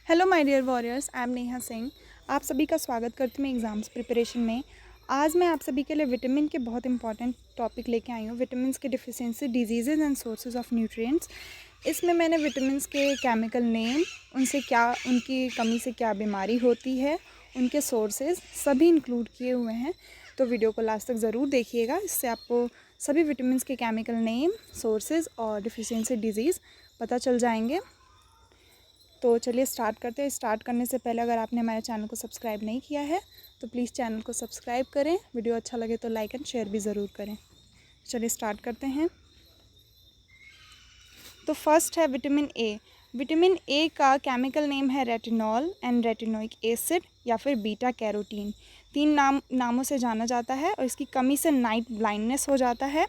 Hello my dear warriors, I am Neha Singh. आप सभी का स्वागत करती हूँ एग्ज़ाम्स प्रिपरेशन में। आज मैं आप सभी के लिए विटामिन के बहुत इंपॉर्टेंट टॉपिक लेके आई हूँ, विटामिन्स के deficiency, disease and sources of nutrients. इसमें मैंने विटामिन्स के केमिकल नेम, उनसे क्या, उनकी कमी से क्या बीमारी होती है, उनके सोर्सेज सभी इंक्लूड किए हुए हैं। तो वीडियो को लास्ट तक ज़रूर देखिएगा, इससे आपको सभी विटामिन्स के केमिकल नेम, सोर्सेज और डिफिशियंसी डिजीज़ पता चल जाएंगे। तो चलिए स्टार्ट करते हैं। स्टार्ट करने से पहले अगर आपने हमारे चैनल को सब्सक्राइब नहीं किया है तो प्लीज़ चैनल को सब्सक्राइब करें। वीडियो अच्छा लगे तो लाइक एंड शेयर भी ज़रूर करें। चलिए स्टार्ट करते हैं। तो फर्स्ट है विटामिन ए। विटामिन ए का केमिकल नेम है रेटिनॉल एंड रेटिनोइक एसिड या फिर बीटा कैरोटीन। तीन नामों से जाना जाता है और इसकी कमी से नाइट ब्लाइंडनेस हो जाता है।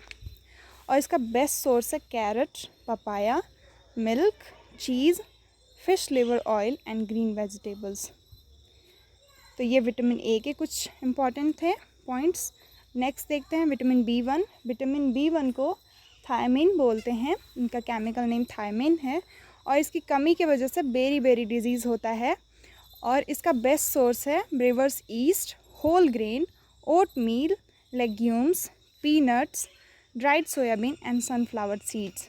और इसका बेस्ट सोर्स है carrot, papaya, milk, cheese, fish liver oil and green vegetables. तो ये विटामिन ए के कुछ इंपॉर्टेंट थे पॉइंट्स। नेक्स्ट देखते हैं vitamin B one. Vitamin B one को थायमिन बोलते हैं, इनका केमिकल नेम थायमिन है। और इसकी कमी की वजह से बेरी डिजीज़ होता है। और इसका बेस्ट सोर्स है brewer's yeast, whole grain, oatmeal, legumes, peanuts, dried soybean and sunflower seeds.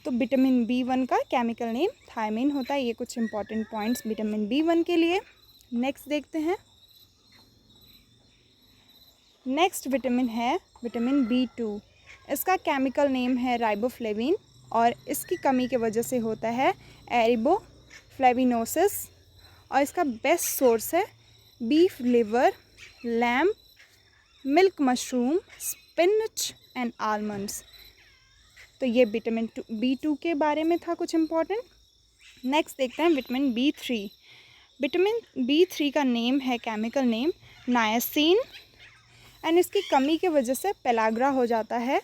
तो विटामिन बी वन का केमिकल नेम थायमिन होता है। ये कुछ important points vitamin B one के लिए। नेक्स्ट देखते हैं। नेक्स्ट विटामिन है विटामिन बी टू। इसका केमिकल नेम है राइबोफ्लेविन और इसकी कमी की वजह से होता है एरिबोफ्लेविनोसिस। और इसका बेस्ट सोर्स है beef liver, lamb, milk mushroom, spinach and almonds. तो ये विटामिन बी टू के बारे में था कुछ इम्पॉर्टेंट। नेक्स्ट देखते हैं vitamin B three. Vitamin B three का नेम है केमिकल नेम नायासिन एंड इसकी कमी की वजह से पेलाग्रा हो जाता है।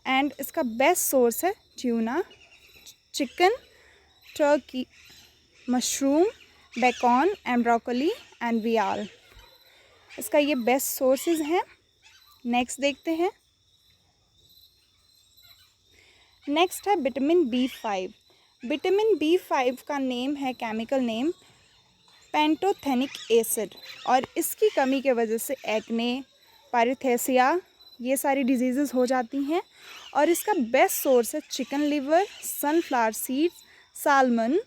एंड इसका बेस्ट सोर्स है tuna, chicken, turkey, mushroom, bacon and broccoli and veal. इसका ये बेस्ट सोर्सेज हैं। नेक्स्ट देखते हैं। नेक्स्ट है vitamin B five. Vitamin B five का नेम है केमिकल नेम पेंटोथेनिक एसिड और इसकी कमी के वजह से एक्ने, पायरिथेसिया, ये सारी डिजीज़ेस हो जाती हैं। और इसका बेस्ट सोर्स है chicken liver, sunflower seeds, salmon,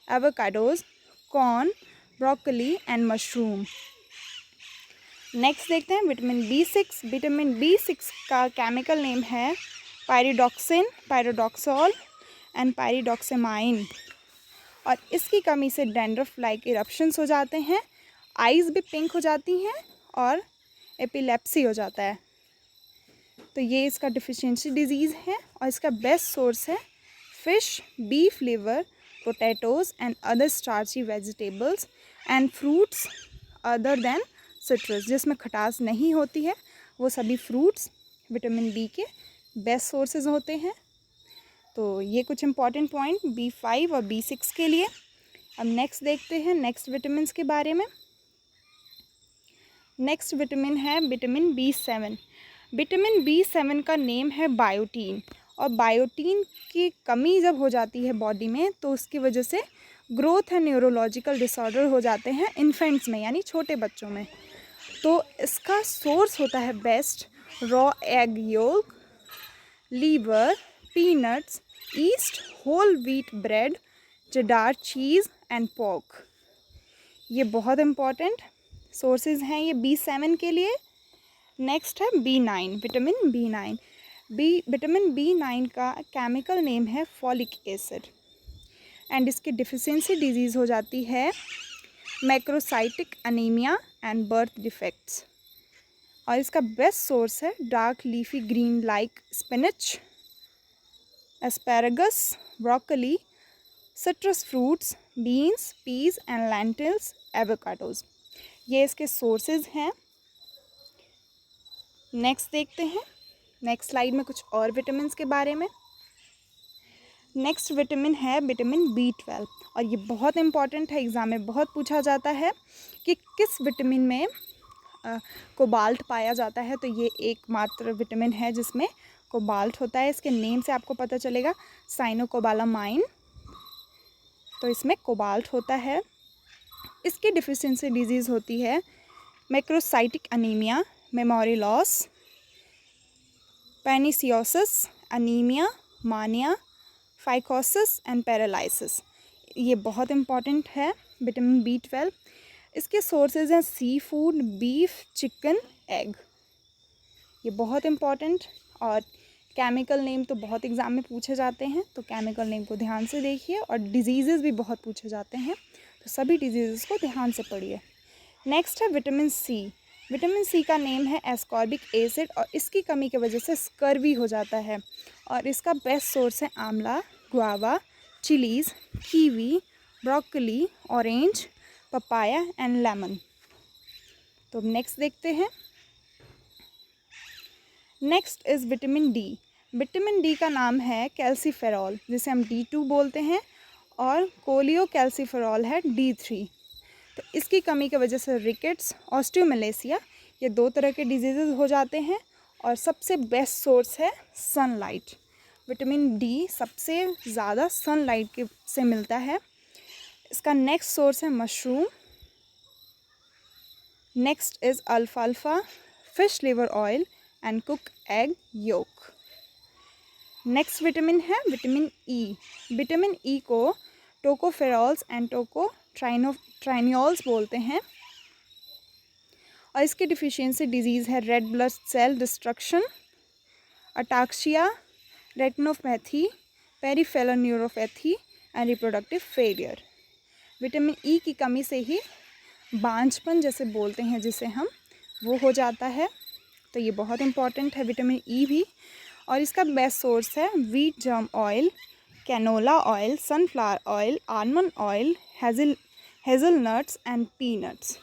avocados, corn, broccoli and mushroom. Next देखते हैं vitamin B six. Vitamin B six का केमिकल नेम है पायरिडॉक्सिन, पायरोडॉक्सॉल एंड पायरिडॉक्सेमाइन। और इसकी कमी से डैंड्रफ लाइक इरप्शंस हो जाते हैं, आइज़ भी पिंक हो जाती हैं और एपिलेप्सी हो जाता है। तो ये इसका डिफिशियंसी डिजीज़ है। और इसका बेस्ट सोर्स है fish, beef liver, potatoes and other starchy vegetables and fruits other than citrus. जिसमें खटास नहीं होती है वो सभी फ्रूट्स विटामिन बी के बेस्ट सोर्सेज होते हैं। तो ये कुछ इंपॉर्टेंट पॉइंट बी फाइव और बी सिक्स के लिए। अब नेक्स्ट देखते हैं नेक्स्ट विटामिन्स के बारे में। नेक्स्ट विटामिन है vitamin B seven. Vitamin B seven का नेम है बायोटीन। और बायोटीन की कमी जब हो जाती है बॉडी में तो उसकी वजह से ग्रोथ एंड न्यूरोलॉजिकल डिसऑर्डर हो जाते हैं इन्फेंट्स में, यानी छोटे बच्चों में। तो इसका सोर्स होता है best raw egg yolk, liver, peanuts, yeast, whole wheat bread, cheddar cheese and pork. ये बहुत इंपॉर्टेंट सोर्सेज हैं ये बी सेवन के लिए। नेक्स्ट है B nine, vitamin B nine. Vitamin B nine का केमिकल नेम है फॉलिक एसिड एंड इसकी डिफिशियंसी डिजीज़ हो जाती है macrocytic anaemia and birth defects. और इसका बेस्ट सोर्स है dark leafy green like spinach, asparagus, broccoli, citrus fruits, beans, peas and lentils, avocados. ये इसके सोर्सेज हैं। नेक्स्ट देखते हैं नेक्स्ट स्लाइड में कुछ और विटामिन्स के बारे में। नेक्स्ट विटामिन है विटामिन बी ट्वेल्व और ये बहुत इंपॉर्टेंट है, एग्ज़ाम में बहुत पूछा जाता है कि किस विटामिन में कोबाल्ट पाया जाता है। तो ये एकमात्र विटामिन है जिसमें कोबाल्ट होता है। इसके नेम से आपको पता चलेगा साइनोकोबालामाइन। तो इसमें कोबाल्ट होता है। इसकी डिफिशियंसी डिजीज़ होती है macrocytic anaemia, memory loss, pernicious, anaemia, mania, फाइकोसिस एंड पैरालिसिस। ये बहुत इम्पॉर्टेंट है विटामिन B12। इसके सोर्सेज हैं sea food, beef, chicken, egg. ये बहुत इम्पॉर्टेंट। और केमिकल नेम तो बहुत एग्ज़ाम में पूछे जाते हैं, तो केमिकल नेम को ध्यान से देखिए। और डिजीज़ेज़ भी बहुत पूछे जाते हैं, तो सभी डिजीज़ेज़ को ध्यान से पढ़िए। नेक्स्ट है विटामिन सी। विटामिन सी का नेम है एस्कॉर्बिक एसिड और इसकी कमी की वजह से स्कर्वी हो जाता है। और इसका बेस्ट सोर्स है आंवला, guava, chillies, kiwi, broccoli, orange, papaya and lemon. तो नेक्स्ट देखते हैं। Next is vitamin D. Vitamin D का नाम है कैल्सीफेरॉल, जिसे हम D2 बोलते हैं, और कोलियो कैल्सीफेरॉल है D3। तो इसकी कमी की वजह से रिकेट्स, ऑस्टियोमलेसिया, ये 2 तरह के डिजीज़ हो जाते हैं। और सबसे बेस्ट सोर्स है सनलाइट। विटामिन डी सबसे ज़्यादा सनलाइट के से मिलता है। इसका नेक्स्ट सोर्स है मशरूम। नेक्स्ट इज़ अल्फाल्फा, fish liver oil and cook egg yolk. Next vitamin है विटामिन ई। विटामिन ई को टोकोफेरॉल्स एंड ट्राइनियोल्स बोलते हैं। और इसकी डिफिशियंसी डिजीज़ है red blood cell destruction, ataxia, retinopathy, peripheral neuropathy and reproductive failure. Vitamin E की कमी से ही बांझपन जैसे बोलते हैं जिसे हम, वो हो जाता है। तो ये बहुत इम्पॉर्टेंट है विटामिन ई भी। और इसका बेस्ट सोर्स है wheat germ oil, canola oil, sunflower oil, almond oil, hazelnuts and peanuts.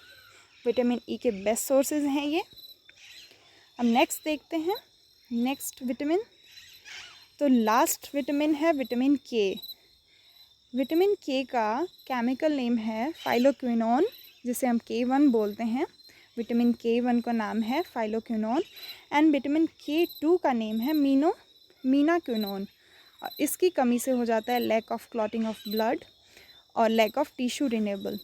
Vitamin E के बेस्ट सोर्सेज हैं ये। अब नेक्स्ट देखते हैं। नेक्स्ट विटामिन, तो लास्ट विटामिन है विटामिन के। विटामिन के का केमिकल नेम है फाइलोक्विनोन, जिसे हम K1 बोलते हैं। विटामिन K1 का नाम है फाइलोक्विनोन। एंड विटामिन K2 का नेम है मीनाक्विनोन। और इसकी कमी से हो जाता है lack of clotting of blood और लैक ऑफ टिश्यू रिन्यूएबल।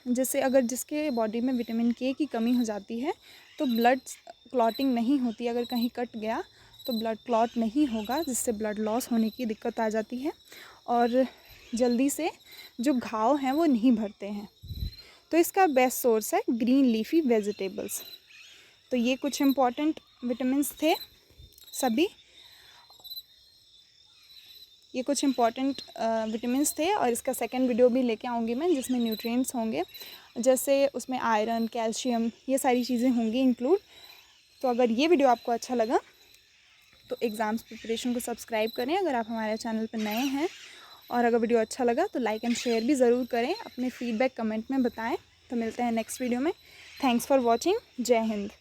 जैसे अगर जिसके बॉडी में विटामिन के की कमी हो जाती है तो ब्लड क्लॉटिंग नहीं होती। अगर कहीं कट गया तो ब्लड क्लॉट नहीं होगा, जिससे ब्लड लॉस होने की दिक्कत आ जाती है और जल्दी से जो घाव हैं वो नहीं भरते हैं। तो इसका बेस्ट सोर्स है ग्रीन लीफी वेजिटेबल्स। तो ये कुछ इम्पॉर्टेंट विटामिन्स थे सभी। ये कुछ इम्पॉर्टेंट विटामिन्स थे और इसका सेकंड वीडियो भी लेके आऊँगी मैं, जिसमें न्यूट्रिएंट्स होंगे, जैसे उसमें आयरन, कैल्शियम, ये सारी चीज़ें होंगी इंक्लूड। तो अगर ये वीडियो आपको अच्छा लगा तो एग्ज़ाम्स प्रिपरेशन को सब्सक्राइब करें अगर आप हमारे चैनल पर नए हैं। और अगर वीडियो अच्छा लगा तो लाइक एंड शेयर भी ज़रूर करें, अपने फीडबैक कमेंट में बताएं। तो मिलते हैं नेक्स्ट वीडियो में। Thanks for watching. जय हिंद।